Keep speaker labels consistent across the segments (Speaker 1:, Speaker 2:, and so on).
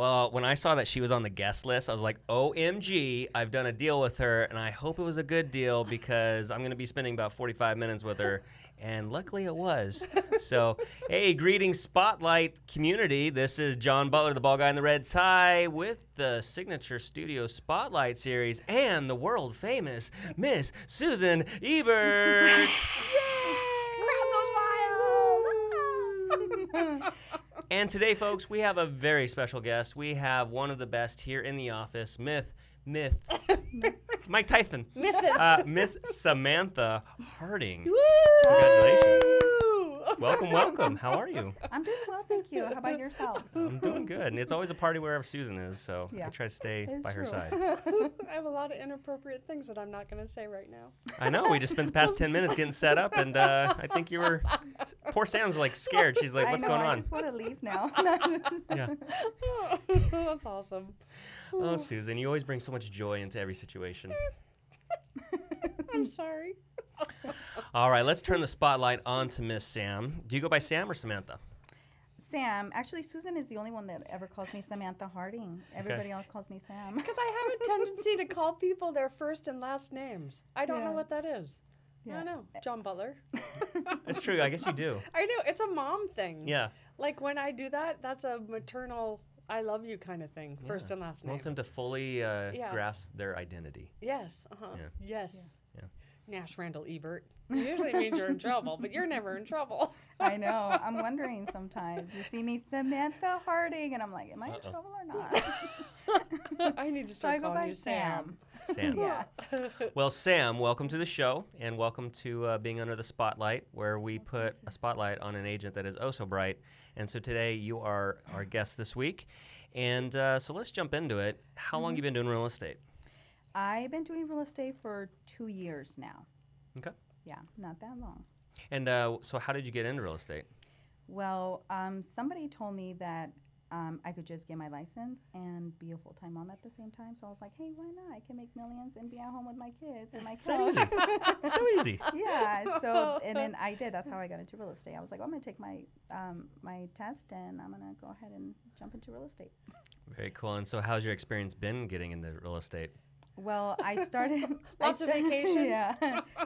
Speaker 1: Well, when I saw that she was on the guest list, I was like, OMG, I've done a deal with her, and I hope it was a good deal because I'm going to be spending about 45 minutes with her. And luckily it was. So, hey, greetings, Spotlight community. This is John Butler, the bald guy in the red tie, with the Signature Studio Spotlight series and the world famous Miss Susan Ebert. And today, folks, we have a very special guest. We have one of the best here in the office, Mike Tyson, Miss Samantha Harding.
Speaker 2: Woo!
Speaker 1: Congratulations. Welcome. How are you?
Speaker 2: I'm doing well, thank you. How about yourselves?
Speaker 1: I'm doing good. And it's always a party wherever Susan is, so I try to stay by her side.
Speaker 3: I have a lot of inappropriate things that I'm not going to say right now.
Speaker 1: I know. We just spent the past 10 minutes getting set up, and I think you were... Poor Sam's, like, scared. She's like, what's going on?
Speaker 2: I just want to leave now.
Speaker 1: Yeah.
Speaker 3: That's awesome.
Speaker 1: Oh, Susan, you always bring so much joy into every situation.
Speaker 3: I'm sorry.
Speaker 1: All right, let's turn the spotlight on to Miss Sam. Do you go by Sam or Samantha?
Speaker 2: Sam. Actually, Susan is the only one that ever calls me Samantha Harding. Everybody else calls me Sam.
Speaker 3: Because I have a tendency to call people their first and last names. I don't know what that is. I don't know. John Butler.
Speaker 1: It's true. I guess you do.
Speaker 3: I do. It's a mom thing.
Speaker 1: Yeah.
Speaker 3: Like when I do that, that's a maternal I love you kind of thing. First and last name.
Speaker 1: I want them to fully grasp their identity.
Speaker 3: Yes.
Speaker 1: Yeah.
Speaker 3: Yes.
Speaker 1: Yeah.
Speaker 3: Nash Randall Ebert. It usually means you're in trouble, but you're never in trouble.
Speaker 2: I know. I'm wondering sometimes. You see me Samantha Harding, and I'm like, am I in trouble or not?
Speaker 3: I need to start calling you Sam.
Speaker 1: Sam.
Speaker 2: Yeah.
Speaker 1: Well, Sam, welcome to the show, and welcome to being under the spotlight, where we put a spotlight on an agent that is oh so bright. And so today you are our guest this week. And so let's jump into it. How long have you been doing real estate?
Speaker 2: I've been doing real estate for 2 years now.
Speaker 1: Okay.
Speaker 2: Yeah, not that long.
Speaker 1: And so how did you get into real estate?
Speaker 2: Well, somebody told me that I could just get my license and be a full-time mom at the same time. So I was like, hey, why not? I can make millions and be at home with my kids and my
Speaker 1: kids. So easy.
Speaker 2: Yeah. So, and then I did. That's how I got into real estate. I was like, well, I'm going to take my my test and I'm going to go ahead and jump into real estate.
Speaker 1: Very cool. And so how's your experience been getting into real estate?
Speaker 2: Well, I started...
Speaker 3: Lots of vacations?
Speaker 2: Yeah.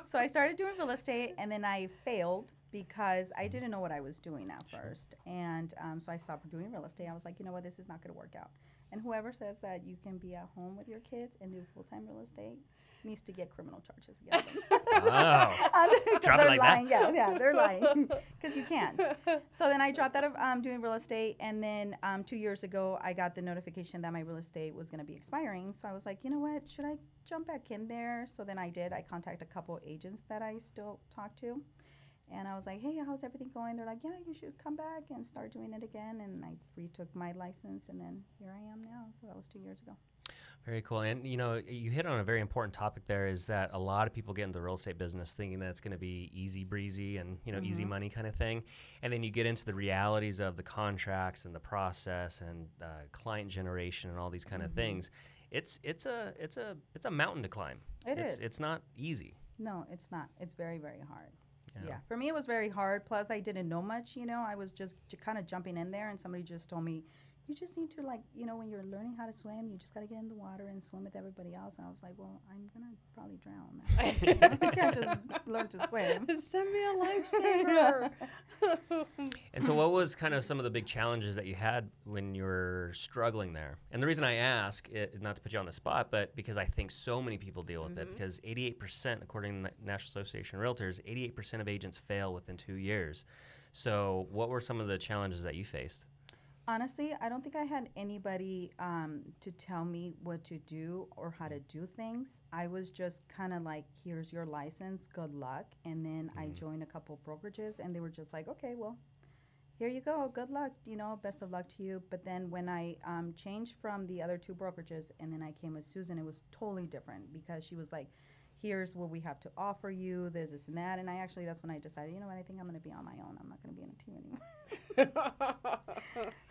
Speaker 2: So I started doing real estate, and then I failed because I didn't know what I was doing at first. And so I stopped doing real estate. I was like, you know what, this is not going to work out. And whoever says that you can be at home with your kids and do full-time real estate needs to get criminal charges against them.
Speaker 1: Wow. Drop it like
Speaker 2: lying.
Speaker 1: that?
Speaker 2: Yeah, they're lying because you can't. So then I dropped out of doing real estate, and then 2 years ago, I got the notification that my real estate was going to be expiring. So I was like, you know what, should I jump back in there? So then I did. I contacted a couple agents that I still talk to. And I was like, hey, how's everything going? They're like, yeah, you should come back and start doing it again. And I retook my license, and then here I am now. So that was 2 years ago.
Speaker 1: Very cool. And, you know, you hit on a very important topic there is that a lot of people get into the real estate business thinking that it's going to be easy breezy and, you know, easy money kind of thing. And then you get into the realities of the contracts and the process and client generation and all these kind of things. It's a mountain to climb.
Speaker 2: It is.
Speaker 1: It's not easy.
Speaker 2: No, it's not. It's very, very hard.
Speaker 1: Yeah.
Speaker 2: For me, it was very hard. Plus, I didn't know much, you know. I was just kind of jumping in there, and somebody just told me, you just need to, like, you know, when you're learning how to swim, you just got to get in the water and swim with everybody else. And I was like, well, I'm going to probably drown. I can't just learn to swim.
Speaker 3: Send me a lifesaver.
Speaker 1: And so what was kind of some of the big challenges that you had when you were struggling there? And the reason I ask is not to put you on the spot, but because I think so many people deal with it, because 88%, according to the National Association of Realtors, 88% of agents fail within 2 years. So what were some of the challenges that you faced?
Speaker 2: Honestly, I don't think I had anybody to tell me what to do or how to do things. I was just kind of like, here's your license, good luck. And then I joined a couple brokerages, and they were just like, okay, well, here you go, good luck, you know, best of luck to you. But then when I changed from the other two brokerages and then I came with Susan, it was totally different because she was like, here's what we have to offer you, this and that. And that's when I decided, you know what, I think I'm going to be on my own. I'm not going to be in a team anymore.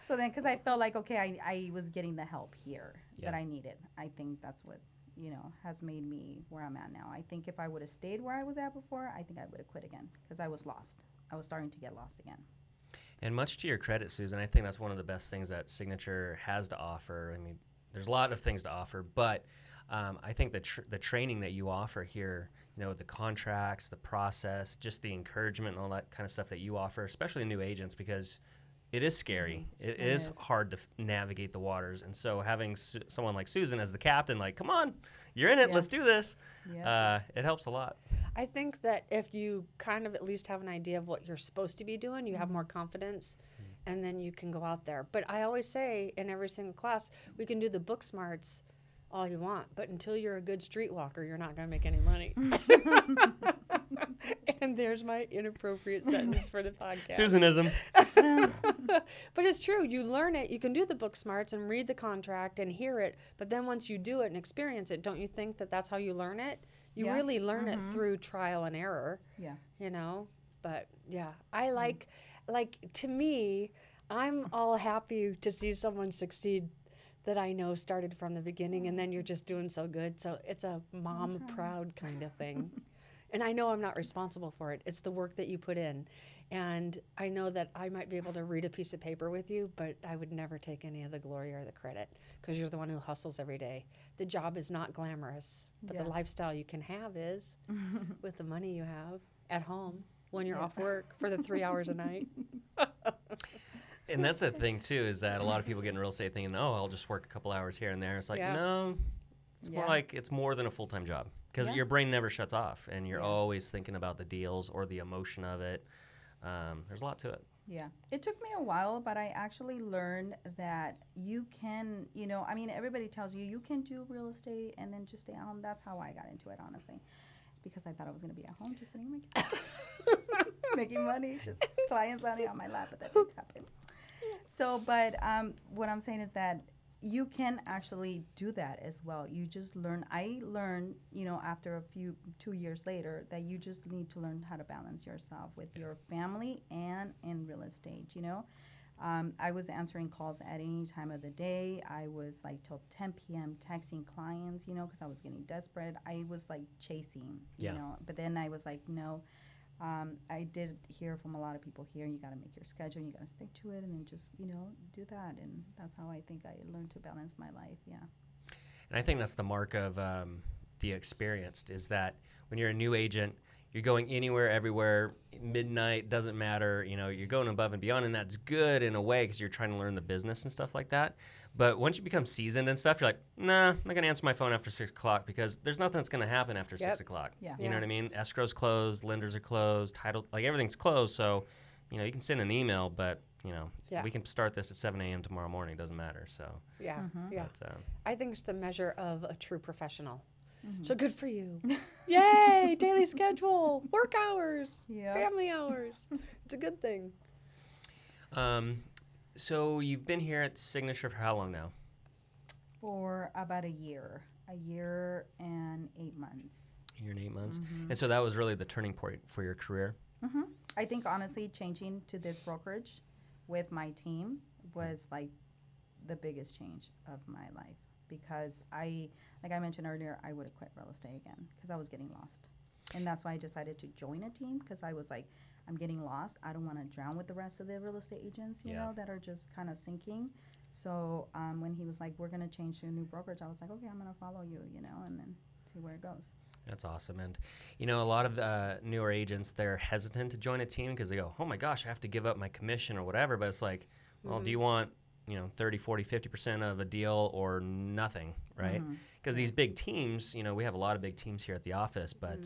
Speaker 2: So then, because I felt like, okay, I was getting the help here that I needed. I think that's what, you know, has made me where I'm at now. I think if I would have stayed where I was at before, I think I would have quit again because I was lost. I was starting to get lost again.
Speaker 1: And much to your credit, Susan, I think that's one of the best things that Signature has to offer. I mean, there's a lot of things to offer, but I think the training that you offer here, the contracts, the process, just the encouragement and all that kind of stuff that you offer, especially new agents, because it is scary. It is hard to navigate the waters. And so having someone like Susan as the captain, like, come on, you're in it, let's do this, it helps a lot.
Speaker 3: I think that if you kind of at least have an idea of what you're supposed to be doing, you have more confidence, and then you can go out there. But I always say in every single class, we can do the book smarts all you want, but until you're a good streetwalker, you're not going to make any money. And there's my inappropriate sentence for the podcast.
Speaker 1: Susanism.
Speaker 3: But it's true. You learn it. You can do the book smarts and read the contract and hear it. But then once you do it and experience it, don't you think that that's how you learn it? You really learn it through trial and error.
Speaker 2: Yeah.
Speaker 3: But yeah, I like to me, I'm all happy to see someone succeed that I know started from the beginning, and then you're just doing so good. So it's a mom proud kind of thing. And I know I'm not responsible for it. It's the work that you put in. And I know that I might be able to read a piece of paper with you, but I would never take any of the glory or the credit because you're the one who hustles every day. The job is not glamorous, but the lifestyle you can have is with the money you have at home when you're off work for the 3 hours a night.
Speaker 1: And that's the thing, too, is that a lot of people get in real estate thinking, oh, I'll just work a couple hours here and there. It's like, no, it's more like it's more than a full-time job because your brain never shuts off, and you're always thinking about the deals or the emotion of it. There's a lot to it.
Speaker 2: Yeah. It took me a while, but I actually learned that you can, everybody tells you can do real estate and then just stay at home. That's how I got into it, honestly, because I thought I was going to be at home just sitting making money, just clients landing on my lap, but that didn't happen. So, but what I'm saying is that you can actually do that as well. You just learn. I learned, after 2 years later, that you just need to learn how to balance yourself with your family and in real estate. I was answering calls at any time of the day. I was like till 10 p.m. texting clients, because I was getting desperate. I was like chasing, but then I was like, no. I did hear from a lot of people here, you got to make your schedule, you got to stick to it, and then just, do that. And that's how I think I learned to balance my life,
Speaker 1: And I think that's the mark of the experienced, is that when you're a new agent, you're going anywhere, everywhere, midnight, doesn't matter, you're going above and beyond, and that's good in a way because you're trying to learn the business and stuff like that. But once you become seasoned and stuff, you're like, nah, I'm not going to answer my phone after 6 o'clock because there's nothing that's going to happen after 6 o'clock.
Speaker 2: Yeah.
Speaker 1: You know what I mean? Escrow's closed, lenders are closed, title, like everything's closed. So, you can send an email, but, we can start this at 7 a.m. tomorrow morning. It doesn't matter. So, but,
Speaker 3: I think it's the measure of a true professional. So good for you. Yay, daily schedule, work hours, family hours. It's a good thing.
Speaker 1: So you've been here at Signature for how long now?
Speaker 2: For about a year and 8 months.
Speaker 1: A year and 8 months. And so that was really the turning point for your career?
Speaker 2: I think, honestly, changing to this brokerage with my team was like the biggest change of my life because like I mentioned earlier, I would have quit real estate again because I was getting lost. And that's why I decided to join a team because I was like, I'm getting lost. I don't want to drown with the rest of the real estate agents, you know, that are just kind of sinking. So when he was like, we're going to change to a new brokerage, I was like, okay, I'm going to follow you, and then see where it goes.
Speaker 1: That's awesome. And, a lot of newer agents, they're hesitant to join a team because they go, oh, my gosh, I have to give up my commission or whatever. But it's like, well, do you want, 30, 40, 50% of a deal or nothing, right? Because these big teams, we have a lot of big teams here at the office, but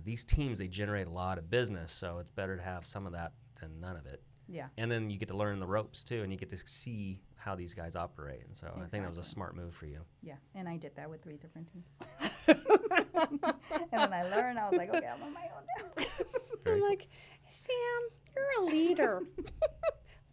Speaker 1: these teams, they generate a lot of business. So it's better to have some of that than none of it.
Speaker 2: Yeah.
Speaker 1: And then you get to learn the ropes, too, and you get to see how these guys operate. And so I think that was a smart move for you.
Speaker 2: Yeah, and I did that with 3 different teams. And then I learned, I was like, okay, I'm on my own now.
Speaker 3: I'm like, Sam, you're a leader.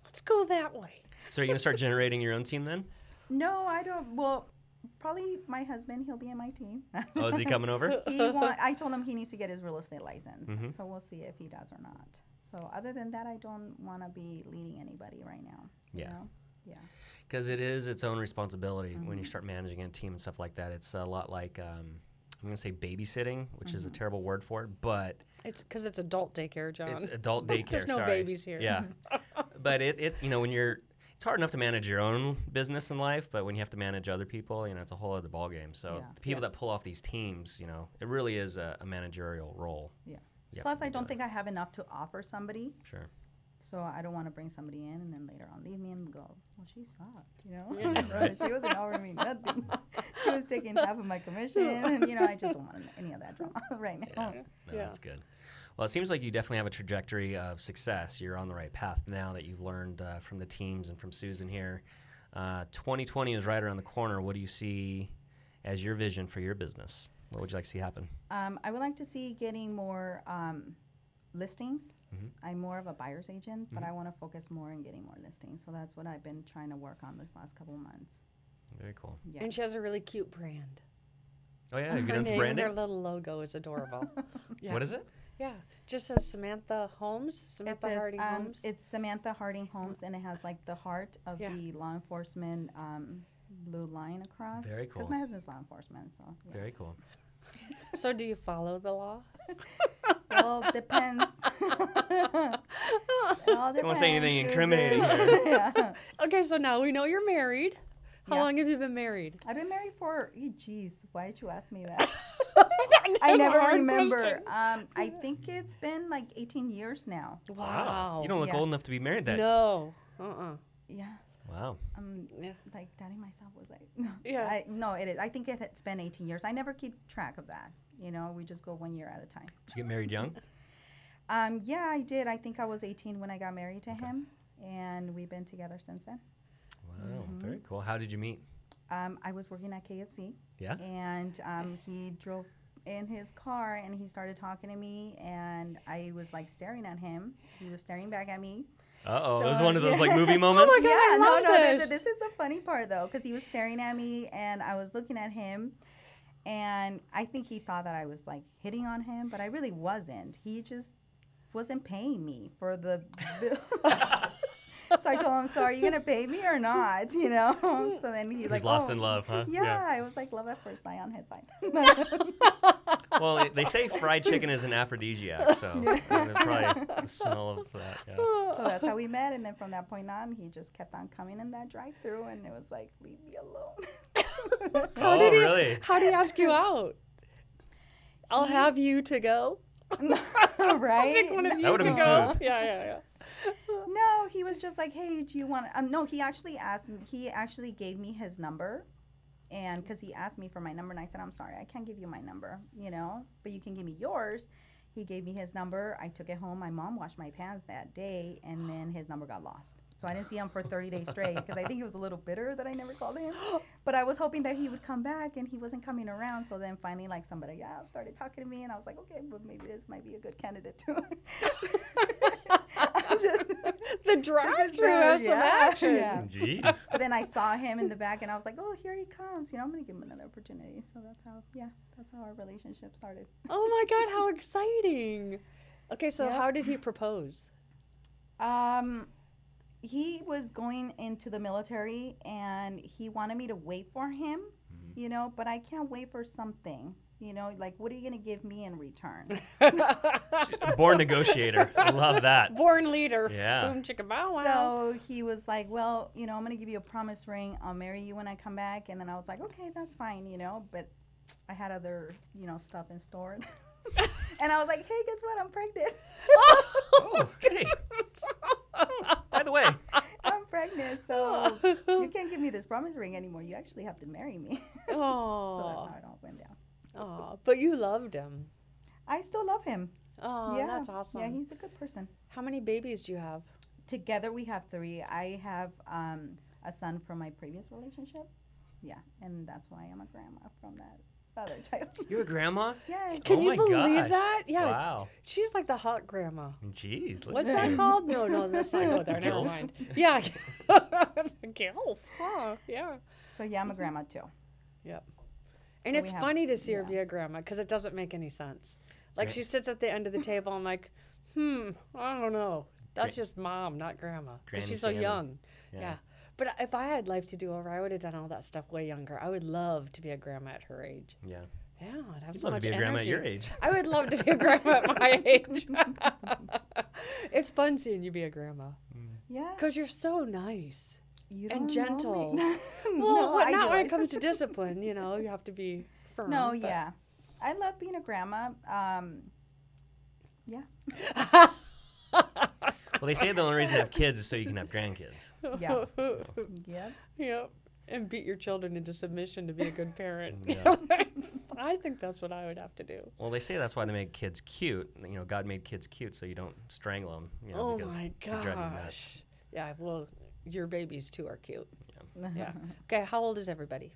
Speaker 3: Let's go that way.
Speaker 1: So are you going to start generating your own team then?
Speaker 2: No, I don't. Well, probably my husband, he'll be in my team.
Speaker 1: Oh, is he coming over?
Speaker 2: I told him he needs to get his real estate license. So we'll see if he does or not. So other than that, I don't want to be leading anybody right now.
Speaker 1: Yeah.
Speaker 2: Yeah.
Speaker 1: Because it is its own responsibility when you start managing a team and stuff like that. It's a lot like I'm gonna say babysitting, which is a terrible word for it, but
Speaker 3: It's because it's adult daycare, John.
Speaker 1: it's adult daycare.
Speaker 3: There's no
Speaker 1: sorry.
Speaker 3: babies here.
Speaker 1: Yeah, but it's when it's hard enough to manage your own business in life, but when you have to manage other people, it's a whole other ballgame. So
Speaker 2: Yeah.
Speaker 1: the people that pull off these teams, it really is a managerial role.
Speaker 2: Yeah.
Speaker 1: You have
Speaker 2: Plus,
Speaker 1: to
Speaker 2: I
Speaker 1: be
Speaker 2: don't
Speaker 1: doing
Speaker 2: think I have enough to offer somebody.
Speaker 1: it. Sure.
Speaker 2: So I don't want to bring somebody in and then later on leave me and go, well, she sucked,
Speaker 3: Yeah.
Speaker 2: Right, she wasn't offering me nothing. She was taking half of my commission, and, I just don't want any of that drama right now.
Speaker 1: Yeah. No,
Speaker 3: Yeah.
Speaker 1: that's good. Well, it seems like you definitely have a trajectory of success. You're on the right path now that you've learned from the teams and from Susan here. 2020 is right around the corner. What do you see as your vision for your business? What would you like to see happen?
Speaker 2: I would like to see getting more listings.
Speaker 1: Mhm.
Speaker 2: I'm more of a buyer's agent, but I want to focus more on getting more listings. So that's what I've been trying to work on this last couple of months.
Speaker 1: Very cool.
Speaker 2: Yeah.
Speaker 3: And she has a really cute brand.
Speaker 1: Oh, yeah. Have you
Speaker 3: Her
Speaker 1: done some
Speaker 3: name,
Speaker 1: branding?
Speaker 3: their little logo is adorable. Yeah.
Speaker 1: What is it?
Speaker 3: Yeah, just says Samantha Holmes,
Speaker 2: It
Speaker 3: Samantha
Speaker 2: says,
Speaker 3: Harding Holmes.
Speaker 2: it's Samantha Harding Homes, and it has like the heart of
Speaker 3: Yeah.
Speaker 2: the law enforcement blue line across.
Speaker 1: Very cool.
Speaker 2: Because my husband's law enforcement, so. Yeah.
Speaker 1: Very cool.
Speaker 3: So do you follow the law?
Speaker 2: Well, depends. It all
Speaker 1: Don't wanna say anything
Speaker 2: depends,
Speaker 1: incriminating
Speaker 2: Susan.
Speaker 1: here.
Speaker 2: Yeah.
Speaker 3: Okay, so now we know you're married. How
Speaker 2: Yeah.
Speaker 3: long have you been married?
Speaker 2: I've been married for, geez, why did you ask me that?
Speaker 3: That's
Speaker 2: I
Speaker 3: a
Speaker 2: never
Speaker 3: hard
Speaker 2: remember.
Speaker 3: question.
Speaker 2: I think it's been like 18 years now.
Speaker 3: Wow.
Speaker 1: You don't look
Speaker 2: Yeah.
Speaker 1: old enough to be married then.
Speaker 3: No. Uh-uh.
Speaker 2: Yeah.
Speaker 1: Wow.
Speaker 3: Yeah.
Speaker 2: Like dating myself was like, no.
Speaker 3: Yeah.
Speaker 2: No, it is. I think it's been 18 years. I never keep track of that. We just go 1 year at a time.
Speaker 1: Did you get married young?
Speaker 2: Yeah, I did. I think I was 18 when I got married to
Speaker 1: Okay.
Speaker 2: him, and we've been together since then.
Speaker 1: Wow.
Speaker 2: Mhm.
Speaker 1: Very cool. How did you meet?
Speaker 2: I was working at KFC.
Speaker 1: Yeah?
Speaker 2: And he drove in his car and he started talking to me, and I was like staring at him. He was staring back at me.
Speaker 1: Uh-oh.
Speaker 2: So,
Speaker 1: it was one of those like
Speaker 2: yeah.
Speaker 1: movie moments?
Speaker 3: my God, I love this.
Speaker 2: This is the funny part though, because he was staring at me and I was looking at him, and I think he thought that I was like hitting on him, but I really wasn't. He just wasn't paying me for the bill. So I told him, so are you going to pay me or not? So then he's
Speaker 1: He's
Speaker 2: like,
Speaker 1: lost
Speaker 2: oh.
Speaker 1: in love, huh?
Speaker 2: Yeah, I was like love at first sight on his side.
Speaker 1: Well, they say fried chicken is an aphrodisiac, so
Speaker 2: Yeah.
Speaker 1: probably the smell of that. Yeah.
Speaker 2: So that's how we met, and then from that point on, he just kept on coming in that drive-through, and it was like, leave me alone.
Speaker 3: How
Speaker 1: Oh,
Speaker 3: did he,
Speaker 1: really?
Speaker 3: How did he ask you out? I'll have you to go. I'll
Speaker 2: Right?
Speaker 3: take one of
Speaker 1: That
Speaker 3: you
Speaker 1: would've
Speaker 3: to
Speaker 1: been
Speaker 3: go.
Speaker 1: smooth.
Speaker 3: Yeah.
Speaker 2: No, he was just like, hey, do you want no, he actually asked me, he actually gave me his number, and because he asked me for my number, and I said, I'm sorry, I can't give you my number, but you can give me yours. He gave me his number. I took it home. My mom washed my pants that day, and then his number got lost. So I didn't see him for 30 days straight because I think he was a little bitter that I never called him. But I was hoping that he would come back, and he wasn't coming around. So then finally, like, somebody started talking to me, and I was like, okay, but maybe this might be a good candidate too.
Speaker 3: The drive-through has some action.
Speaker 2: Yeah.
Speaker 1: Jeez.
Speaker 2: But then I saw him in the back, and I was like, oh, here he comes. I'm going to give him another opportunity. So that's how our relationship started.
Speaker 3: Oh my God, how exciting. Okay, so
Speaker 2: Yeah.
Speaker 3: how did he propose?
Speaker 2: He was going into the military, and he wanted me to wait for him, but I can't wait for something. Like, what are you going to give me in return?
Speaker 1: Born negotiator. I love that.
Speaker 3: Born leader.
Speaker 1: Yeah.
Speaker 3: Boom, chicka, bow, wow.
Speaker 2: So he was like, well, I'm going to give you a promise ring. I'll marry you when I come back. And then I was like, okay, that's fine, but I had other, stuff in store. And I was like, hey, guess what? I'm pregnant.
Speaker 1: Oh, hey. By the way.
Speaker 2: I'm pregnant, so you can't give me this promise ring anymore. You actually have to marry me. So that's
Speaker 3: Oh,
Speaker 2: how it all went down.
Speaker 3: but you loved him.
Speaker 2: I still love him.
Speaker 3: Oh,
Speaker 2: Yeah.
Speaker 3: that's awesome.
Speaker 2: Yeah, he's a good person.
Speaker 3: How many babies do you have?
Speaker 2: Together we have 3. I have a son from my previous relationship. Yeah, and that's why I'm a grandma from that other child.
Speaker 1: You're a grandma?
Speaker 2: Yes.
Speaker 3: Can
Speaker 1: Oh
Speaker 3: you
Speaker 1: my
Speaker 3: believe
Speaker 1: gosh.
Speaker 3: that? Yeah.
Speaker 1: Wow.
Speaker 3: She's like the hot grandma.
Speaker 1: Jeez. Look
Speaker 3: What's
Speaker 1: at
Speaker 3: that
Speaker 1: you.
Speaker 3: called? No, let's not go there. Never
Speaker 1: Gilf?
Speaker 3: mind. Yeah. Gilf. Huh. Yeah.
Speaker 2: So yeah, I'm a grandma too.
Speaker 3: And
Speaker 2: So
Speaker 3: it's
Speaker 2: we have-
Speaker 3: funny to see her
Speaker 2: yeah.
Speaker 3: be a grandma because it doesn't make any sense. Like
Speaker 1: Gra-
Speaker 3: she sits at the end of the table and like, I don't know. That's
Speaker 1: Gra-
Speaker 3: just mom, not grandma. 'Cause
Speaker 1: Granny
Speaker 3: she's so
Speaker 1: Sandy.
Speaker 3: young.
Speaker 1: Yeah.
Speaker 3: Yeah. But if I had life to do over, I would have done all that stuff way younger. I would love to be a grandma at her age.
Speaker 1: Yeah.
Speaker 3: Yeah, I'd have
Speaker 1: You'd
Speaker 3: so
Speaker 1: love
Speaker 3: much
Speaker 1: to be a grandma at
Speaker 3: energy.
Speaker 1: your age.
Speaker 3: I would love to be a grandma at my age. It's fun seeing you be a grandma
Speaker 2: Yeah.
Speaker 3: because you're so nice.
Speaker 2: You
Speaker 3: and
Speaker 2: don't
Speaker 3: gentle.
Speaker 2: Know me.
Speaker 3: Well,
Speaker 2: No, I
Speaker 3: not when
Speaker 2: do.
Speaker 3: it comes to discipline. You know, you have to be firm.
Speaker 2: No,
Speaker 3: but-
Speaker 2: yeah. I love being a grandma. Yeah.
Speaker 1: Well, they say the only reason to have kids is so you can have grandkids.
Speaker 2: Yeah. Yep.
Speaker 3: Yep. And beat your children into submission to be a good parent.
Speaker 1: Yeah.
Speaker 3: I think that's what I would have to do.
Speaker 1: Well, they say that's why they make kids cute. You know, God made kids cute so you don't strangle them. You know,
Speaker 3: Oh
Speaker 1: because
Speaker 3: my
Speaker 1: they drive you nuts.
Speaker 3: gosh. Yeah, well, your babies too are cute.
Speaker 1: Yeah.
Speaker 3: Yeah. Okay, how old is everybody?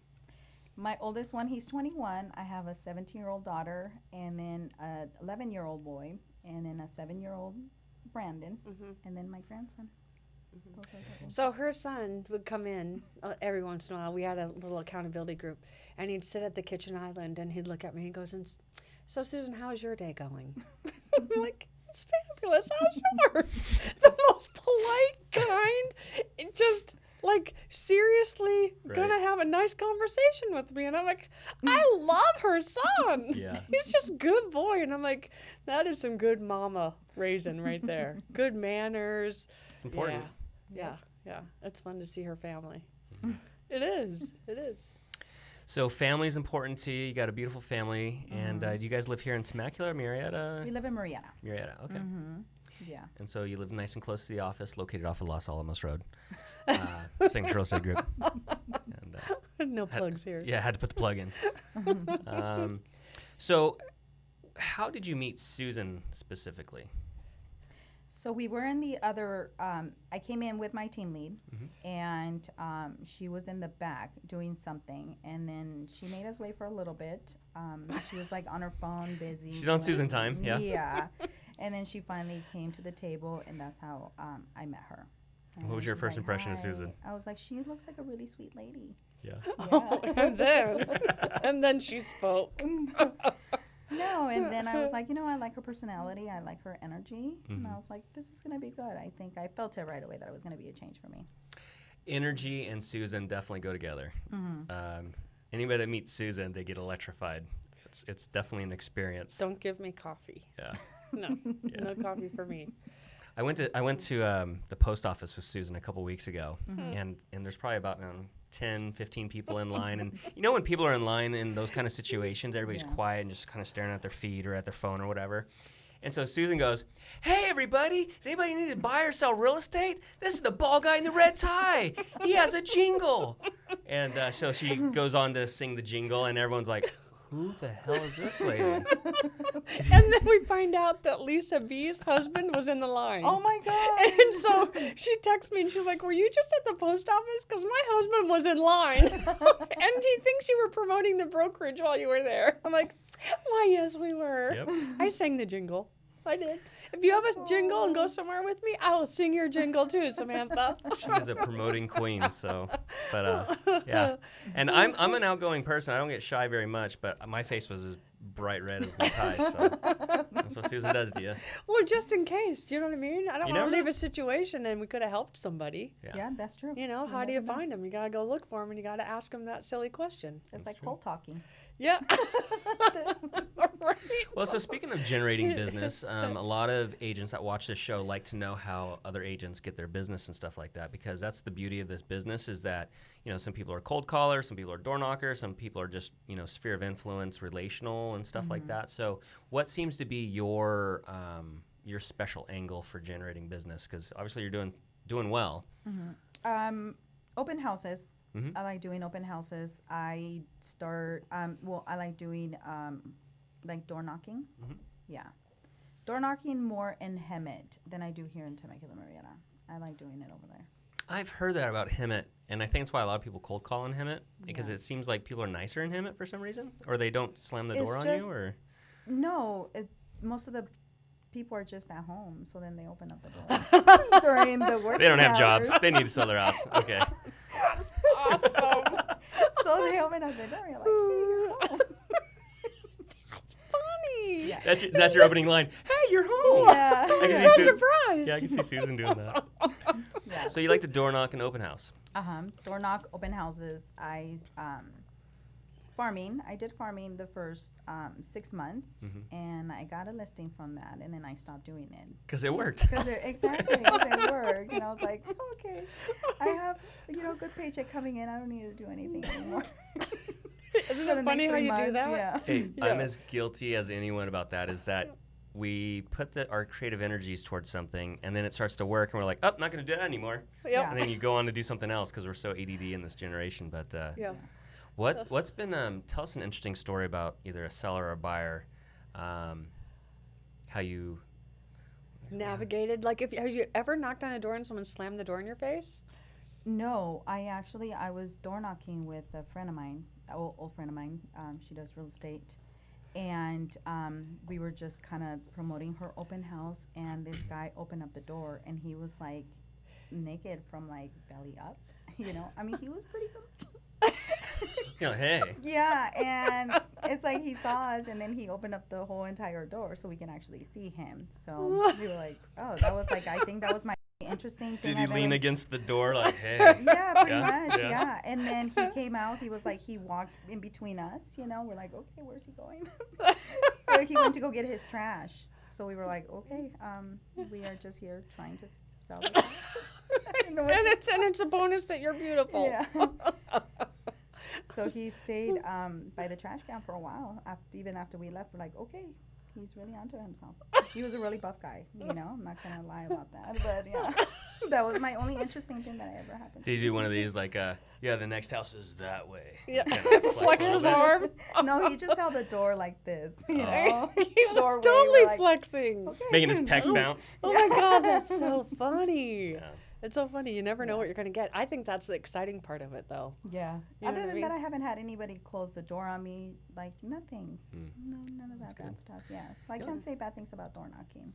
Speaker 2: My oldest one, he's 21. I have a 17-year-old daughter, and then a 11-year-old boy, and then a 7-year-old Brandon,
Speaker 3: Mm-hmm.
Speaker 2: and then my grandson. Those are the ones.
Speaker 3: So her son would come in every once in a while. We had a little accountability group, and he'd sit at the kitchen island, and he'd look at me and goes, "So Susan, how's your day going?" I'm like, "It's fabulous. How's yours?" The most polite, kind, and just like seriously gonna have a nice conversation with me. And I'm like, I love her son.
Speaker 1: Yeah.
Speaker 3: He's just a good boy. And I'm like, that is some good mama raising right there. Good manners.
Speaker 1: It's important.
Speaker 3: Yeah. It's fun to see her family.
Speaker 1: Mhm.
Speaker 3: It is. It is.
Speaker 1: So family's important to you. You got a beautiful family. And do you guys live here in Temecula or Murrieta?
Speaker 2: We live in Marietta.
Speaker 1: Murrieta, okay.
Speaker 2: Mm-hmm. Yeah.
Speaker 1: And so you live nice and close to the office, located off of Los Alamos Road. Signature Real Estate Group. And,
Speaker 3: No plugs here.
Speaker 1: yeah, had to put the plug in. So how did you meet Susan specifically?
Speaker 2: So we were in the other, I came in with my team lead, and she was in the back doing something, and then she made us wait for a little bit. She was like on her phone, busy.
Speaker 1: She's on Susan time, yeah.
Speaker 2: Yeah. And then she finally came to the table, and that's how I met her. And
Speaker 1: What was
Speaker 2: then
Speaker 1: your
Speaker 2: she's
Speaker 1: first
Speaker 2: like,
Speaker 1: impression of
Speaker 2: "Hi."
Speaker 1: Susan?
Speaker 2: I was like, she looks like a really sweet lady.
Speaker 1: Yeah.
Speaker 3: Oh, and then she spoke.
Speaker 2: No, and then I was like, I like her personality. I like her energy. And I was like, this is going to be good. I think I felt it right away that it was going to be a change for me.
Speaker 1: Energy and Susan definitely go together. Anybody that meets Susan, they get electrified. It's definitely an experience.
Speaker 3: Don't give me coffee.
Speaker 1: Yeah.
Speaker 3: No, no coffee for me.
Speaker 1: I went to the post office with Susan a couple weeks ago, and there's probably about 10, 15 people in line. And when people are in line in those kind of situations, everybody's quiet and just kind of staring at their feet or at their phone or whatever. And so Susan goes, "Hey, everybody, does anybody need to buy or sell real estate? This is the bald guy in the red tie. He has a jingle." And so she goes on to sing the jingle, and everyone's like, "Who the hell is this lady?"
Speaker 3: And then we find out that Lisa B's husband was in the line.
Speaker 2: Oh, my God.
Speaker 3: And so she texts me and she's like, "Were you just at the post office? Because my husband was in line." And he thinks you were promoting the brokerage while you were there. I'm like, "Why, yes, we were."
Speaker 1: Yep.
Speaker 3: I sang the jingle. I did. If you have a jingle and go somewhere with me, I will sing your jingle too, Samantha.
Speaker 1: She is a promoting queen, so, but yeah. And I'm an outgoing person. I don't get shy very much, but my face was as bright red as my tie, so that's what Susan does to you.
Speaker 3: Well, just in case, do you know what I mean? I don't
Speaker 1: You
Speaker 3: want
Speaker 1: never
Speaker 3: to leave
Speaker 1: know.
Speaker 3: a situation and we could have helped somebody.
Speaker 2: Yeah, that's true.
Speaker 3: How do you find them? You got to go look for them and you got to ask them that silly question.
Speaker 2: It's like
Speaker 1: true.
Speaker 2: cold talking.
Speaker 3: Yeah. Right.
Speaker 1: Well, so speaking of generating business, a lot of agents that watch this show like to know how other agents get their business and stuff like that, because that's the beauty of this business is that, some people are cold callers, some people are door knockers, some people are just, sphere of influence, relational and stuff like that. So what seems to be your special angle for generating business? Because obviously you're doing well.
Speaker 2: Open houses.
Speaker 1: Mhm.
Speaker 2: I like doing open houses. I like doing like door knocking. Yeah. Door knocking more in Hemet than I do here in Temecula, Marietta. I like doing it over there.
Speaker 1: I've heard that about Hemet, and I think that's why a lot of people cold call in Hemet, because
Speaker 2: Yeah.
Speaker 1: it seems like people are nicer in Hemet for some reason, or they don't slam the door on you, or...
Speaker 2: No, most of the people are just at home, so then they open up the door during the work.
Speaker 1: They don't have
Speaker 2: hours.
Speaker 1: jobs. They need to sell their house. Okay.
Speaker 3: That's awesome.
Speaker 2: So they open up the door. You're like, hey, you're home.
Speaker 3: That's funny.
Speaker 2: Yeah.
Speaker 1: That's your opening line. Hey, you're home.
Speaker 2: Yeah.
Speaker 1: I can
Speaker 3: I'm
Speaker 1: see
Speaker 3: so
Speaker 1: Su-
Speaker 3: surprised.
Speaker 1: Yeah, I can see Susan doing that.
Speaker 2: Yeah.
Speaker 1: So you like to door knock and open house.
Speaker 2: Door knock, open houses. I farming. I did farming the first 6 months,
Speaker 1: Mm-hmm.
Speaker 2: and I got a listing from that, and then I stopped doing it.
Speaker 1: Because it worked.
Speaker 2: Because exactly, 'cause it worked. And I was like, okay, I have, good paycheck coming in. I don't need to do anything anymore.
Speaker 3: Isn't
Speaker 2: For the
Speaker 3: it funny
Speaker 2: next
Speaker 3: how
Speaker 2: 3
Speaker 3: you do
Speaker 2: months,
Speaker 3: that?
Speaker 2: Yeah.
Speaker 1: Hey,
Speaker 3: Yeah.
Speaker 1: I'm as guilty as anyone about that. Is that we put our creative energies towards something, and then it starts to work, and we're like, oh, not going to do that anymore.
Speaker 3: Yep.
Speaker 1: And then you go on to do something else because we're so ADD in this generation. But
Speaker 3: Yeah.
Speaker 1: what's been tell us an interesting story about either a seller or a buyer, how you
Speaker 3: Navigated. Like, have you ever knocked on a door and someone slammed the door in your face?
Speaker 2: No, I was door knocking with a friend of mine, old friend of mine. She does real estate, and we were just kind of promoting her open house, and this guy opened up the door, and he was like naked from like belly up. I mean, he was pretty good.
Speaker 1: hey.
Speaker 2: Yeah, and it's like he saw us, and then he opened up the whole entire door so we can actually see him. So we were like, oh, that was like, I think that was my interesting thing.
Speaker 1: Did he
Speaker 2: I've
Speaker 1: lean
Speaker 2: ever-
Speaker 1: against the door like, hey?
Speaker 2: Yeah, pretty
Speaker 1: Yeah,
Speaker 2: much,
Speaker 1: yeah.
Speaker 2: yeah. And then he came out, he was like, he walked in between us, we're like, okay, where's he going? So he went to go get his trash. So we were like, okay, we are just here trying to sell the house. I didn't know what
Speaker 3: And
Speaker 2: to-
Speaker 3: it's a bonus that you're beautiful.
Speaker 2: Yeah. So he stayed by the trash can for a while. Even after we left, we're like, okay, he's really onto himself. He was a really buff guy, I'm not gonna lie about that. But yeah, that was my only interesting thing that I ever happened.
Speaker 1: Did you do one of these like, yeah, the next house is that way?
Speaker 3: Yeah.
Speaker 1: Kinda flex
Speaker 3: Flex
Speaker 1: a little
Speaker 3: his
Speaker 1: bit?
Speaker 3: arm.
Speaker 2: No, he just held the door like this.
Speaker 3: He
Speaker 2: Doorway,
Speaker 3: was
Speaker 2: we're
Speaker 3: totally
Speaker 2: like,
Speaker 3: flexing.
Speaker 2: Okay.
Speaker 1: Making his pecs
Speaker 2: No.
Speaker 1: bounce.
Speaker 3: Oh my God, that's so funny.
Speaker 1: Yeah.
Speaker 3: It's so funny. You never know
Speaker 2: Yeah.
Speaker 3: what you're going to get. I think that's the exciting part of it, though.
Speaker 2: Yeah.
Speaker 3: You know
Speaker 2: Other
Speaker 3: what I
Speaker 2: than
Speaker 3: mean?
Speaker 2: that, I haven't had anybody close the door on me. Like nothing.
Speaker 1: Mm.
Speaker 2: No, none of
Speaker 1: That's
Speaker 2: that bad
Speaker 1: good.
Speaker 2: stuff. Yeah. So I
Speaker 1: Yeah.
Speaker 2: can't say bad things about door knocking.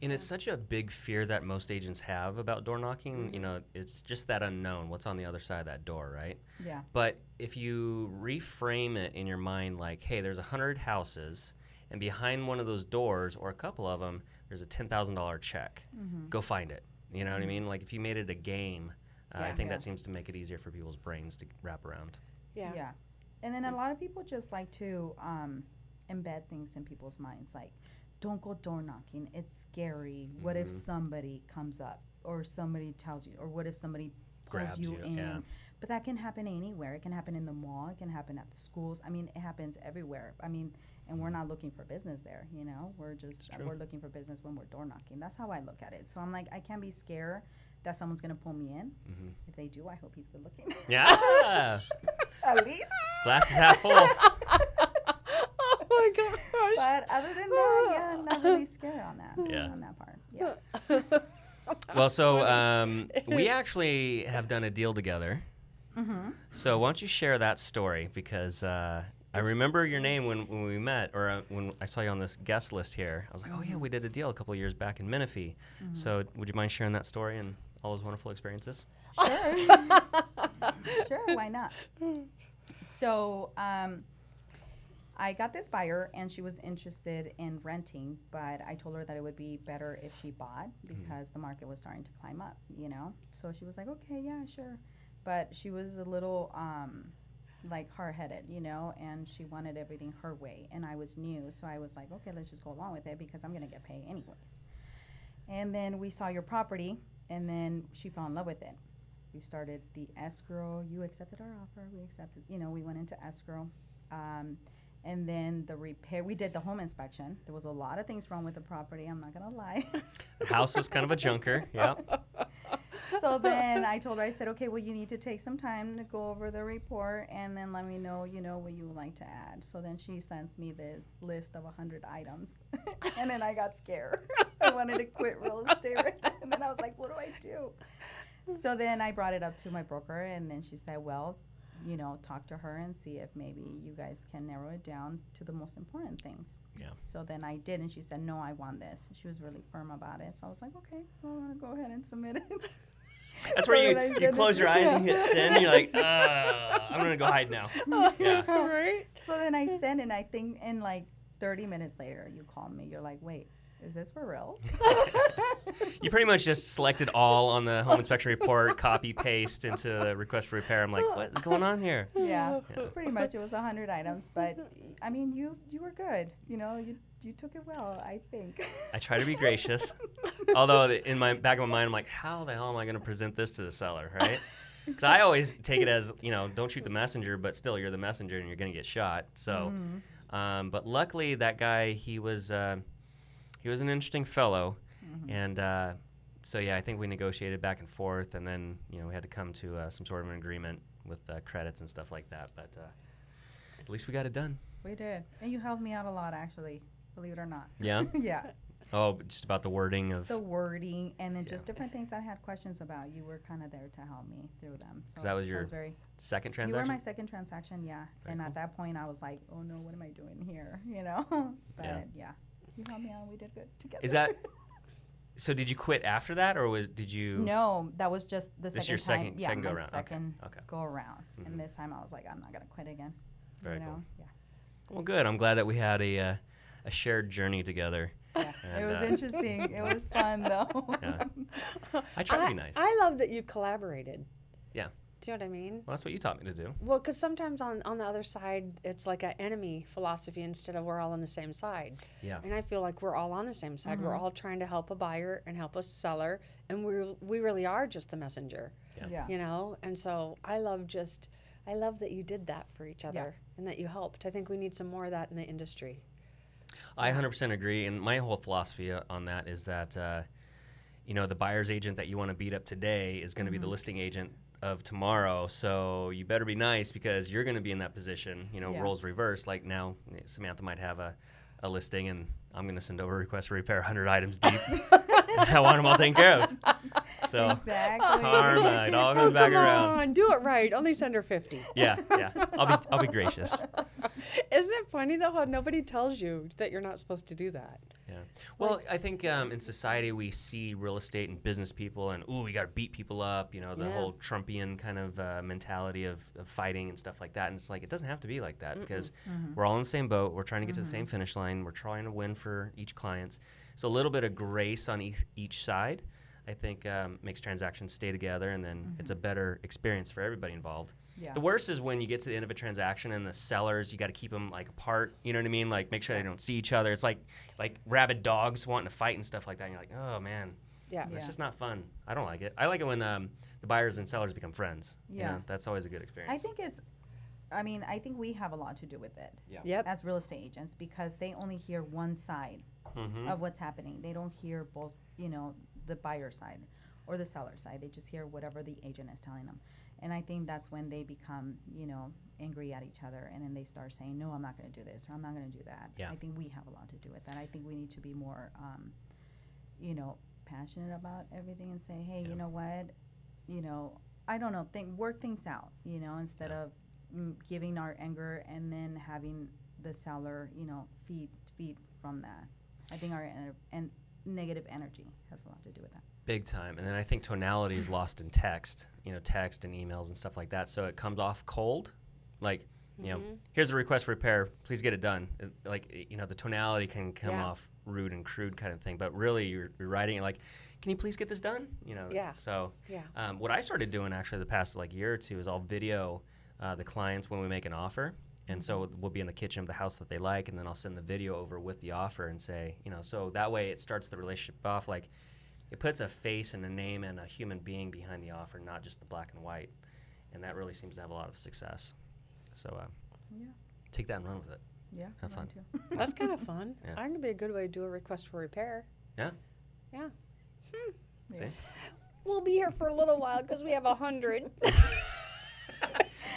Speaker 1: And it's such a big fear that most agents have about door knocking.
Speaker 2: Mm-hmm.
Speaker 1: It's just that unknown. What's on the other side of that door, right?
Speaker 2: Yeah.
Speaker 1: But if you reframe it in your mind like, hey, there's 100 houses, and behind one of those doors, or a couple of them, there's a $10,000 check.
Speaker 2: Mm-hmm.
Speaker 1: Go find it. You know what I mean? Like if you made it a game, I
Speaker 2: Yeah.
Speaker 1: think
Speaker 2: Yeah.
Speaker 1: that seems to make it easier for people's brains to wrap around.
Speaker 3: Yeah.
Speaker 2: Yeah. And then a lot of people just like to embed things in people's minds like, don't go door knocking. It's scary. What if
Speaker 1: Mhm.
Speaker 2: somebody comes up or somebody tells you, or what if somebody pulls
Speaker 1: Grabs
Speaker 2: you
Speaker 1: you,
Speaker 2: in?
Speaker 1: yeah.
Speaker 2: But that can happen anywhere. It can happen in the mall. It can happen at the schools. I mean, it happens everywhere. I mean, and we're not looking for business there, We're just,
Speaker 1: true.
Speaker 2: we're looking for business when we're door knocking. That's how I look at it. So I'm like, I can't be scared that someone's going to pull me in.
Speaker 1: Mm-hmm.
Speaker 2: If they do, I hope he's good looking.
Speaker 1: Yeah.
Speaker 2: At least.
Speaker 1: Glass is half full.
Speaker 3: Oh my gosh.
Speaker 2: But other than that, yeah, I'm not really scared on that.
Speaker 1: Yeah.
Speaker 2: On that part. Yeah.
Speaker 1: Well, so we actually have done a deal together.
Speaker 2: Mm-hmm.
Speaker 1: So why don't you share that story? Because I remember your name when we met, or when I saw you on this guest list here. I was like, oh yeah, we did a deal a couple years back in Menifee.
Speaker 2: Mm-hmm.
Speaker 1: So would you mind sharing that story and all those wonderful experiences?
Speaker 2: Sure. Sure, why not? So, I got this buyer and she was interested in renting, but I told her that it would be better if she bought because the market was starting to climb up, So she was like, okay, yeah, sure. But she was a little, like hard-headed, and she wanted everything her way. And I was new, so I was like, okay, let's just go along with it because I'm going to get paid anyways. And then we saw your property, and then she fell in love with it. We started the escrow. You accepted our offer. We accepted, we went into escrow. And then the repair, we did the home inspection. There was a lot of things wrong with the property, I'm not going to lie.
Speaker 1: The house was kind of a junker. Yep.
Speaker 2: So then I told her, I said, okay, well, you need to take some time to go over the report and then let me know, what you would like to add. So then she sends me this list of 100 items. And then I got scared. I wanted to quit real estate right there. And then I was like, what do I do? So then I brought it up to my broker, and then she said, well, talk to her and see if maybe you guys can narrow it down to the most important things.
Speaker 1: Yeah.
Speaker 2: So then I did, and she said, no, I want this. She was really firm about it. So I was like, okay, well, I'm going to go ahead and submit it.
Speaker 1: That's
Speaker 2: So
Speaker 1: where
Speaker 2: then I
Speaker 1: you
Speaker 2: did
Speaker 1: close
Speaker 2: it.
Speaker 1: your eyes and
Speaker 2: Yeah.
Speaker 1: hit send. You're like, I'm going to go hide now. Yeah.
Speaker 3: Right?
Speaker 2: So then I sent, and I think in like 30 minutes later, you called me. You're like, wait, is this for real?
Speaker 1: You pretty much just selected all on the home inspection report, copy paste into the request for repair. I'm like, what's going on here?
Speaker 2: Yeah,
Speaker 1: Yeah.
Speaker 2: pretty much it was 100 items, but I mean, you were good. You took it well, I think.
Speaker 1: I try to be gracious, although in my back of my mind, I'm like, how the hell am I going to present this to the seller, right? Because I always take it as, don't shoot the messenger, but still you're the messenger and you're going to get shot. So, but luckily that guy, he was an interesting fellow, and so yeah, I think we negotiated back and forth, and then we had to come to some sort of an agreement with credits and stuff like that. But at least we got it done.
Speaker 2: We did, and you helped me out a lot, actually. Believe it or not.
Speaker 1: Yeah.
Speaker 2: Yeah.
Speaker 1: Oh, just about the wording of.
Speaker 2: The wording, and then just
Speaker 1: Yeah.
Speaker 2: different things I had questions about. You were kind of there to help me through them. So
Speaker 1: that was your second transaction?
Speaker 2: You were my second transaction, yeah.
Speaker 1: Very
Speaker 2: and
Speaker 1: cool.
Speaker 2: at that point, I was like, oh no, what am I doing here? But yeah, you helped me out. We did good together.
Speaker 1: Is that? So did you quit after that, or did you?
Speaker 2: No, that was just the
Speaker 1: This
Speaker 2: second
Speaker 1: your
Speaker 2: time.
Speaker 1: second-
Speaker 2: Yeah,
Speaker 1: second
Speaker 2: my
Speaker 1: go-around. Okay,
Speaker 2: second
Speaker 1: okay.
Speaker 2: go around.
Speaker 1: Mhm.
Speaker 2: And this time I was like, I'm not gonna quit again.
Speaker 1: Very cool.
Speaker 2: Yeah.
Speaker 1: Well, good. I'm glad that we had a shared journey together.
Speaker 2: Yeah.
Speaker 1: And,
Speaker 2: It was interesting. It was fun though.
Speaker 1: Yeah. I try to be nice.
Speaker 3: I love that you collaborated.
Speaker 1: Yeah.
Speaker 3: Do you know what I mean?
Speaker 1: Well, that's what you taught me to do.
Speaker 3: Well, because sometimes on the other side, it's like an enemy philosophy instead of we're all on the same side.
Speaker 1: Yeah.
Speaker 3: And I feel like we're all on the same side. We're all trying to help a buyer and help a seller, and we really are just the messenger,
Speaker 2: Yeah.
Speaker 3: And so I love that you did that for each other and that you helped. I think we need some more of that in the industry.
Speaker 1: I 100% agree, and my whole philosophy on that is that, the buyer's agent that you want to beat up today is going to be the listing agent of tomorrow. So you better be nice because you're going to be in that position. Roles reversed. Like now, Samantha might have a listing, and I'm going to send over a request for repair 100 items deep. I want them all taken care of. So
Speaker 2: Exactly.
Speaker 1: karma, it all comes back
Speaker 3: Come
Speaker 1: around.
Speaker 3: on, do it right. Only send her 50.
Speaker 1: Yeah. I'll be gracious.
Speaker 3: Isn't it funny though how nobody tells you that you're not supposed to do that?
Speaker 1: Yeah. Well, I think in society we see real estate and business people and, we got to beat people up, the whole Trumpian kind of mentality of fighting and stuff like that. And it's like, it doesn't have to be like that because we're all in the same boat. We're trying to get to the same finish line. We're trying to win for each client. So a little bit of grace on each side, I think, makes transactions stay together, and then it's a better experience for everybody involved.
Speaker 2: Yeah.
Speaker 1: The worst is when you get to the end of a transaction and the sellers, you got to keep them like apart. You know what I mean? Like make sure they don't see each other. It's like rabid dogs wanting to fight and stuff like that. And you're like, oh man, it's just not fun. I don't like it. I like it when the buyers and sellers become friends.
Speaker 2: Yeah.
Speaker 1: That's always a good experience.
Speaker 2: I think we have a lot to do with it.
Speaker 1: Yeah.
Speaker 3: Yep.
Speaker 2: As real estate agents, because they only hear one side of what's happening. They don't hear both, the buyer side or the seller side. They just hear whatever the agent is telling them. And I think that's when they become, angry at each other, and then they start saying, no, I'm not going to do this, or I'm not going to do that.
Speaker 1: Yeah.
Speaker 2: I think we have a lot to do with that. I think we need to be more, passionate about everything and say, hey, you know what, I don't know, work things out, instead of giving our anger and then having the seller, feed from that. I think our negative energy has a lot to do with that.
Speaker 1: Big time. And then I think tonality is lost in text, text and emails and stuff like that. So it comes off cold. Like, here's a request for repair. Please get it done. The tonality can come off rude and crude kind of thing. But really, you're writing it like, can you please get this done? So what I started doing actually the past year or two is I'll video the clients when we make an offer. And so we'll be in the kitchen of the house that they like, and then I'll send the video over with the offer and say, so that way it starts the relationship off like, it puts a face and a name and a human being behind the offer, not just the black and white. And that really seems to have a lot of success. So take that and run with it.
Speaker 2: Yeah.
Speaker 1: Have fun.
Speaker 3: That's kind of fun.
Speaker 1: Yeah.
Speaker 3: I think it'd be a good way to do a request for repair.
Speaker 1: Yeah.
Speaker 3: Yeah.
Speaker 1: See?
Speaker 3: We'll be here for a little while because we have 100.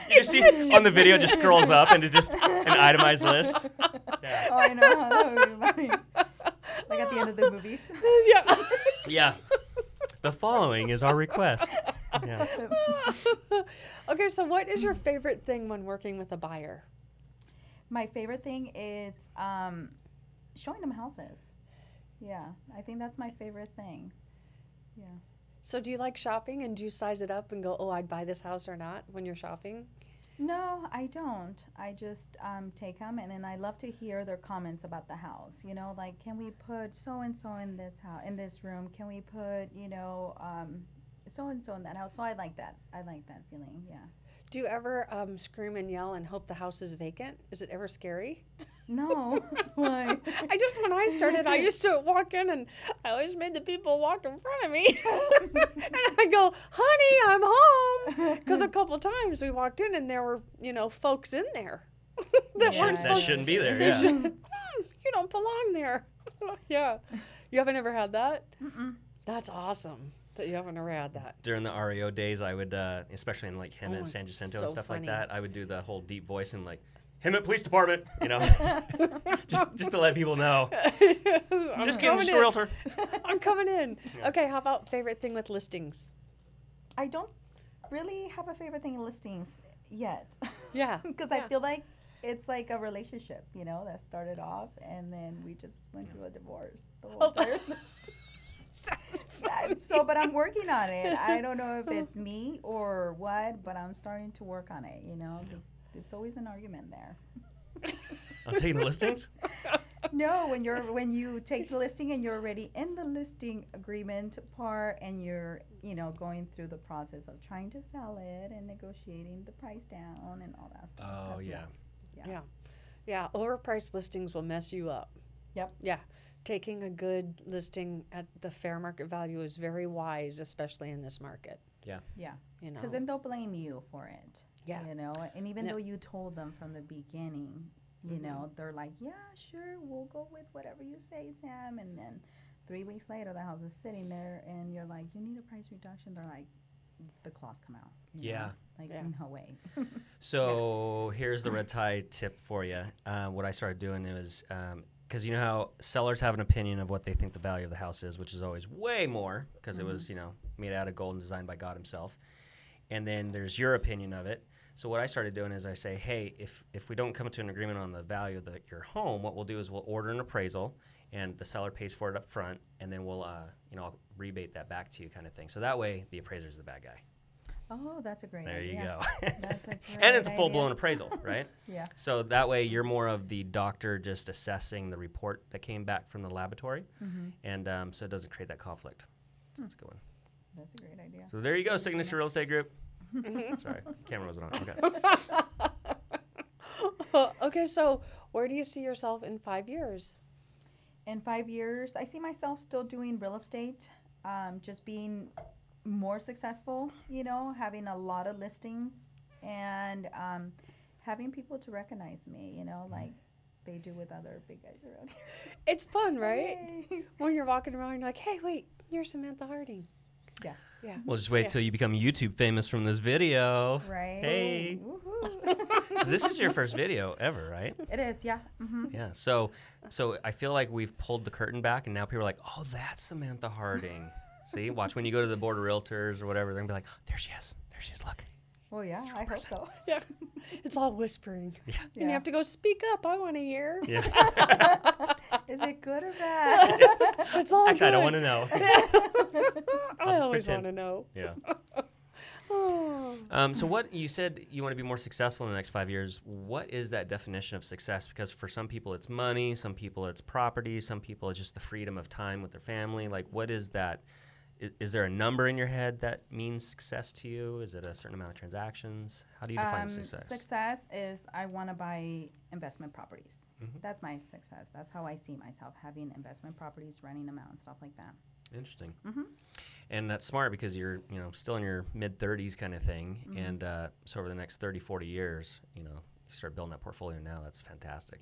Speaker 1: You just see on the video just scrolls up into just an itemized list. Yeah.
Speaker 2: Oh, I know. That would be funny. Like at the end of the movies.
Speaker 3: Yeah.
Speaker 1: Yeah. The following is our request. Yeah.
Speaker 3: Okay, so what is your favorite thing when working with a buyer?
Speaker 2: My favorite thing is showing them houses. Yeah, I think that's my favorite thing. Yeah.
Speaker 3: So do you like shopping, and do you size it up and go, oh, I'd buy this house or not when you're shopping?
Speaker 2: No, I don't. I just take them, and then I love to hear their comments about the house. Like, can we put so and so in this house, in this room? Can we put, so and so in that house? So I like that. I like that feeling. Yeah.
Speaker 3: Do you ever scream and yell and hope the house is vacant? Is it ever scary?
Speaker 2: No. Why?
Speaker 3: When I started, I used to walk in and I always made the people walk in front of me. And I go, honey, I'm home. Because a couple times we walked in and there were, folks in there that
Speaker 2: Yeah.
Speaker 3: weren't
Speaker 1: That
Speaker 3: supposed
Speaker 1: shouldn't be there.
Speaker 3: They
Speaker 1: Yeah.
Speaker 3: you don't belong there. Yeah. You haven't ever had that?
Speaker 2: Mm-mm.
Speaker 3: That's awesome that you haven't ever had that.
Speaker 1: During the REO days, I would, especially in like Hemet and
Speaker 3: Oh,
Speaker 1: San Jacinto
Speaker 3: so
Speaker 1: and stuff
Speaker 3: funny.
Speaker 1: like that, I would do the whole deep voice and like, Hemet Police Department, just to let people know.
Speaker 3: I'm
Speaker 1: Just kidding,
Speaker 3: coming
Speaker 1: just a
Speaker 3: in.
Speaker 1: realtor.
Speaker 3: I'm coming in.
Speaker 1: Yeah.
Speaker 3: Okay, how about favorite thing with listings?
Speaker 2: I don't really have a favorite thing in listings yet.
Speaker 3: Yeah.
Speaker 2: Because
Speaker 3: Yeah.
Speaker 2: I feel like it's like a relationship, that started off, and then we just went through a divorce. The whole entire but I'm working on it. I don't know if it's me or what, but I'm starting to work on it. It's always an argument there.
Speaker 1: I'm taking the listings.
Speaker 2: No, when you take the listing and you're already in the listing agreement part, and you're going through the process of trying to sell it and negotiating the price down and all that stuff.
Speaker 1: Oh,
Speaker 2: That's
Speaker 1: yeah.
Speaker 3: Yeah. Yeah, overpriced listings will mess you up.
Speaker 2: Yep.
Speaker 3: Yeah. Taking a good listing at the fair market value is very wise, especially in this market.
Speaker 1: Yeah.
Speaker 2: Yeah.
Speaker 3: You know.
Speaker 2: Because then they'll blame you for it.
Speaker 3: Yeah.
Speaker 2: And even
Speaker 3: Yeah.
Speaker 2: though you told them from the beginning, they're like, yeah, sure, we'll go with whatever you say, Sam. And then 3 weeks later, the house is sitting there, and you're like, you need a price reduction. They're like, the claws come out.
Speaker 1: Yeah.
Speaker 2: Like,
Speaker 3: Yeah.
Speaker 2: no way.
Speaker 1: So here's the red tie tip for you. What I started doing is, because you know how sellers have an opinion of what they think the value of the house is, which is always way more because it was, made out of gold and designed by God himself. And then there's your opinion of it. So what I started doing is I say, hey, if we don't come to an agreement on the value of your home, what we'll do is we'll order an appraisal, and the seller pays for it up front, and then we'll, I'll rebate that back to you, kind of thing. So that way, the appraiser's the bad guy.
Speaker 2: Oh, that's a great
Speaker 1: There
Speaker 2: idea.
Speaker 1: you go.
Speaker 2: That's a great
Speaker 1: And it's a
Speaker 2: idea.
Speaker 1: full-blown appraisal, right?
Speaker 2: Yeah.
Speaker 1: So that way, you're more of the doctor just assessing the report that came back from the laboratory, and so it doesn't create that conflict. So that's a good one.
Speaker 2: That's a great idea.
Speaker 1: So there you go, Signature Real Estate Group. Sorry, camera wasn't on. Okay.
Speaker 3: Okay, so where do you see yourself in 5 years?
Speaker 2: In 5 years, I see myself still doing real estate, just being more successful, having a lot of listings, and having people to recognize me, like they do with other big guys around here.
Speaker 3: It's fun, right?
Speaker 2: Yay.
Speaker 3: When you're walking around, you're like, hey, wait, you're Samantha Harding.
Speaker 2: Yeah.
Speaker 3: Yeah.
Speaker 1: Well, just wait
Speaker 3: Yeah.
Speaker 1: till you become YouTube famous from this video.
Speaker 2: Right.
Speaker 1: Hey.
Speaker 2: Woohoo.
Speaker 1: 'Cause this is your first video ever, right?
Speaker 2: It is, yeah.
Speaker 1: Yeah. So I feel like we've pulled the curtain back, and now people are like, oh, that's Samantha Harding. See, watch when you go to the board of realtors or whatever, they're gonna be like, oh, there she is. There she is. Look.
Speaker 2: Well, yeah, I hope so.
Speaker 3: Yeah. It's all whispering.
Speaker 1: Yeah.
Speaker 3: And you have to go speak up. I want to hear.
Speaker 1: Yeah.
Speaker 2: Is it good or bad?
Speaker 3: It's all
Speaker 1: Actually, I don't want
Speaker 3: good.
Speaker 1: to know.
Speaker 3: I
Speaker 1: just
Speaker 3: always
Speaker 1: pretend.
Speaker 3: want to know.
Speaker 1: Yeah.
Speaker 3: Oh.
Speaker 1: So what you said you want to be more successful in the next 5 years. What is that definition of success? Because for some people it's money, some people it's property, some people it's just the freedom of time with their family. Like, what is that? Is there a number in your head that means success to you? Is it a certain amount of transactions? How do you define success?
Speaker 2: Success is I want to buy investment properties.
Speaker 1: Mhm.
Speaker 2: That's my success. That's how I see myself, having investment properties, renting them out, and stuff like that.
Speaker 1: Interesting.
Speaker 2: Mm-hmm.
Speaker 1: And that's smart because you're, still in your mid-30s kind of thing. And so over the next 30, 40 years, you start building that portfolio now. That's fantastic.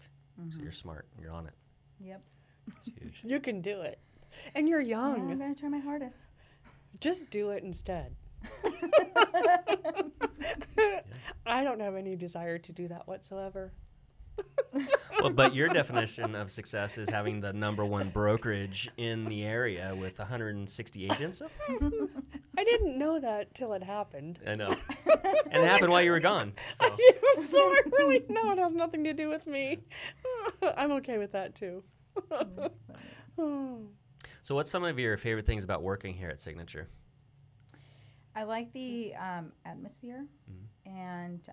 Speaker 1: So you're smart. You're on it.
Speaker 2: Yep.
Speaker 1: It's huge.
Speaker 3: You can do it. And you're
Speaker 2: Yeah,
Speaker 3: young.
Speaker 2: I'm going to try my hardest.
Speaker 3: Just do it instead. I don't have any desire to do that whatsoever.
Speaker 1: Well, but your definition of success is having the #1 brokerage in the area with 160 agents.
Speaker 3: I didn't know that till it happened.
Speaker 1: I know. And it happened while you were gone. So.
Speaker 3: So I really know it has nothing to do with me. I'm okay with that too.
Speaker 2: That's funny.
Speaker 1: So what's some of your favorite things about working here at Signature?
Speaker 2: I like the atmosphere,
Speaker 1: Mhm.
Speaker 2: and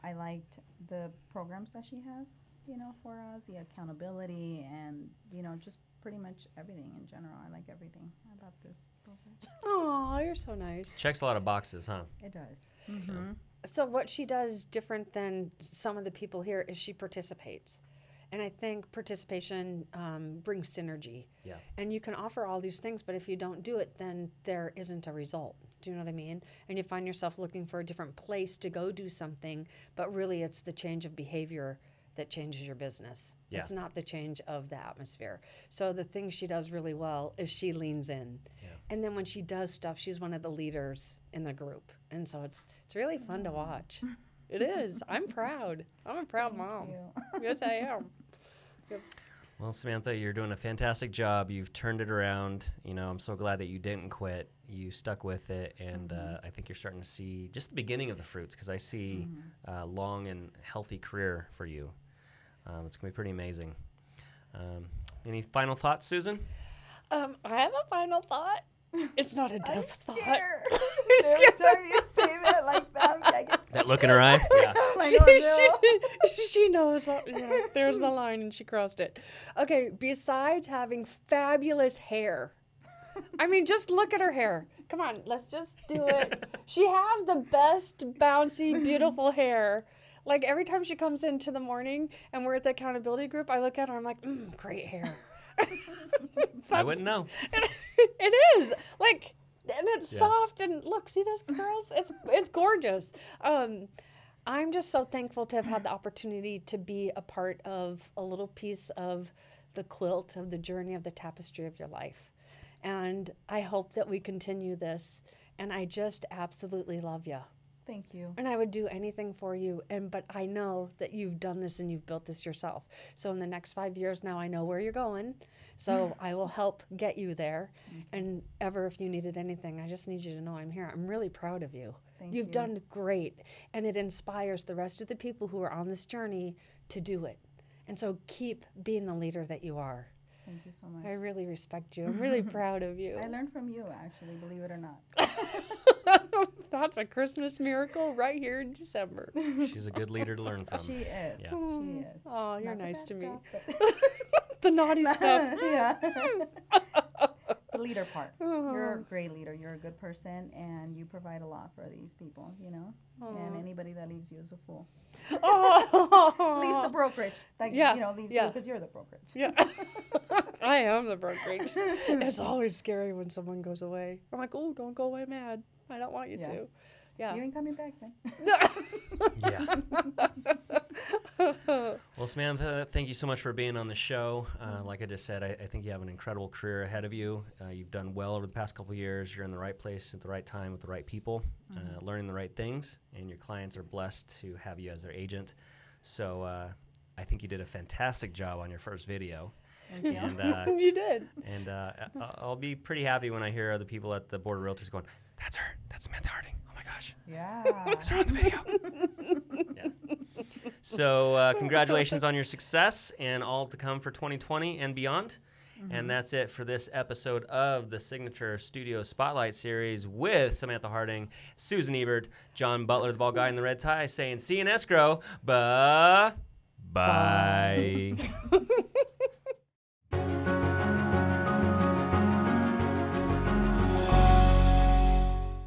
Speaker 2: I liked the programs that she has, for us, the accountability, and just pretty much everything in general. I like everything about this program.
Speaker 3: Oh, you're so nice.
Speaker 1: Checks a lot of boxes, huh?
Speaker 2: It does. Mm-hmm.
Speaker 3: So what she does different than some of the people here is she participates. And I think participation brings synergy.
Speaker 1: Yeah.
Speaker 3: And you can offer all these things, but if you don't do it, then there isn't a result. Do you know what I mean? And you find yourself looking for a different place to go do something, but really it's the change of behavior that changes your business.
Speaker 1: Yeah.
Speaker 3: It's not the change of the atmosphere. So the thing she does really well is she leans in.
Speaker 1: Yeah.
Speaker 3: And then when she does stuff, she's one of the leaders in the group. And so it's really fun to watch. It is. I'm proud. I'm a proud mom. Yes, I am.
Speaker 1: Well, Samantha, you're doing a fantastic job. You've turned it around. I'm so glad that you didn't quit. You stuck with it, and I think you're starting to see just the beginning of the fruits, because I see a long and healthy career for you. It's going to be pretty amazing. Any final thoughts, Susan?
Speaker 3: I have a final thought. It's not a death thought.
Speaker 2: Every time you say that like that, I get
Speaker 1: That look in her eye? Yeah.
Speaker 2: like, oh, no.
Speaker 3: She knows. Yeah, there's the line, and she crossed it. Okay, besides having fabulous hair, I mean, just look at her hair. Come on, let's just do it. She has the best, bouncy, beautiful hair. Like, every time she comes into the morning and we're at the accountability group, I look at her, I'm like, great hair.
Speaker 1: I wouldn't know.
Speaker 3: It is. Like, and it's soft, and look, see those curls? It's gorgeous. I'm just so thankful to have had the opportunity to be a part of a little piece of the quilt of the journey of the tapestry of your life. And I hope that we continue this. And I just absolutely love you.
Speaker 2: Thank you.
Speaker 3: And I would do anything for you. But I know that you've done this and you've built this yourself. So in the next 5 years now, I know where you're going. So I will help get you there. And ever, if you needed anything, I just need you to know I'm here. I'm really proud of you. You've done great. And it inspires the rest of the people who are on this journey to do it. And so keep being the leader that you are.
Speaker 2: Thank you so much.
Speaker 3: I really respect you. I'm really proud of you.
Speaker 2: I learned from you, actually, believe it or not.
Speaker 3: That's a Christmas miracle right here in December.
Speaker 1: She's a good leader to learn from.
Speaker 2: She is.
Speaker 1: Yeah.
Speaker 2: She is.
Speaker 3: Oh, you're
Speaker 2: Not the
Speaker 3: nice
Speaker 2: best
Speaker 3: to me.
Speaker 2: stuff,
Speaker 3: The naughty stuff.
Speaker 2: yeah. The leader part. You're a great leader. You're a good person, and you provide a lot for these people, And anybody that leaves you is a fool. Leaves the brokerage. Leaves you because you're the brokerage.
Speaker 3: Yeah. I am the brokerage. It's always scary when someone goes away. I'm like, oh, don't go away mad. I don't want you to. Yeah.
Speaker 2: You ain't coming back then.
Speaker 1: Yeah. Well, Samantha, thank you so much for being on the show. Like I just said, I think you have an incredible career ahead of you. You've done well over the past couple of years. You're in the right place at the right time with the right people, learning the right things, and your clients are blessed to have you as their agent. So I think you did a fantastic job on your first video.
Speaker 2: Thank you.
Speaker 1: And,
Speaker 3: you did.
Speaker 1: And I'll be pretty happy when I hear other people at the Board of Realtors going, that's her. That's Samantha Harding. Oh, my gosh.
Speaker 2: Yeah.
Speaker 1: That's her on the video. Yeah. So congratulations on your success and all to come for 2020 and beyond. And that's it for this episode of the Signature Studio Spotlight Series with Samantha Harding, Susan Ebert, John Butler, the bald guy in the red tie, saying see you in escrow. Bye.